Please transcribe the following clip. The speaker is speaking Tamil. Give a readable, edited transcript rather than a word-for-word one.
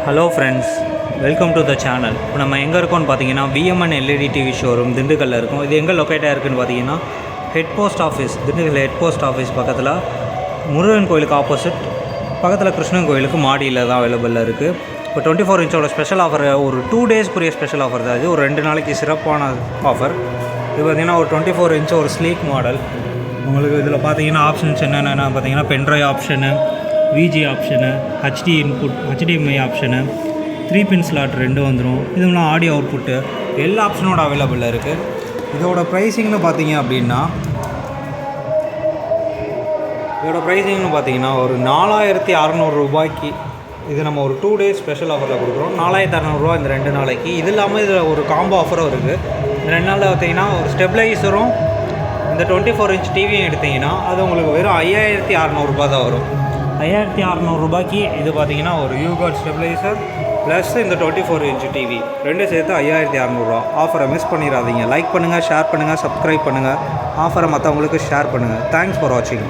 Hello friends, welcome to the channel. இப்போ நம்ம எங்கே இருக்கோம்னு பார்த்தீங்கன்னா விஎம்என் எல்இடி டிவி ஷோரூம் திண்டுக்கல்லில் இருக்கும். இது எங்கே லொக்கேட்டாக இருக்குதுன்னு பார்த்தீங்கன்னா head post office, Dindigul head post office பக்கத்தில் முருகன் கோயிலுக்கு ஆப்போசிட், பக்கத்தில் கிருஷ்ணன் கோயிலுக்கு மாடியில் தான் அவைலபிளாக இருக்குது. இப்போ 24 இன்ச்சோட ஸ்பெஷல் ஆஃபர், ஒரு 2 டேஸ்க்குரிய ஸ்பெஷல் ஆஃபர் தான் இது. ஒரு 2 நாளைக்கு சிறப்பான ஆஃபர். இது பார்த்திங்கன்னா ஒரு 24 இன்ச் ஒரு ஸ்லீக் மாடல். உங்களுக்கு இதில் பார்த்தீங்கன்னா ஆப்ஷன்ஸ் என்னென்னா பார்த்தீங்கன்னா பென்ட்ரைவ் ஆப்ஷனு, விஜி option, HD input, HDMI option, 3 pin slot 2 வந்துடும். இதுலாம் ஆடியோ அவுட்புட்டு எல்லா ஆப்ஷனோட அவைலபிளாக இருக்குது. இதோட ப்ரைஸிங்னு பார்த்தீங்க அப்படின்னா ஒரு 4600 ரூபாய்க்கு இது நம்ம ஒரு 2 டேஸ் ஸ்பெஷல் ஆஃபரில் கொடுக்குறோம். 4600 ரூபா இந்த 2 நாளைக்கு. இது இல்லாமல் இதில் ஒரு காம்போ ஆஃபரும் இருக்குது. இந்த 2 நாளில் பார்த்தீங்கன்னா ஒரு ஸ்டெபிளைசரும் இந்த 24 இன்ச் டிவியும் எடுத்திங்கன்னா அது உங்களுக்கு வெறும் 5600 ரூபா தான் வரும். 5600 ரூபாய்க்கு இது பார்த்தீங்கன்னா ஒரு யூகார்ட் ஸ்டெபிளைசர் ப்ளஸ் இந்த 24 இன்ச் டிவி 2 சேர்த்து 5600 ரூபா. ஆஃபரை மிஸ் பண்ணிடாதீங்க. லைக் பண்ணுங்கள், ஷேர் பண்ணுங்கள், சப்ஸ்கிரைப் பண்ணுங்கள். ஆஃபரை மற்றவங்களுக்கு ஷேர் பண்ணுங்கள். தேங்க்ஸ் ஃபார் வாட்சிங்.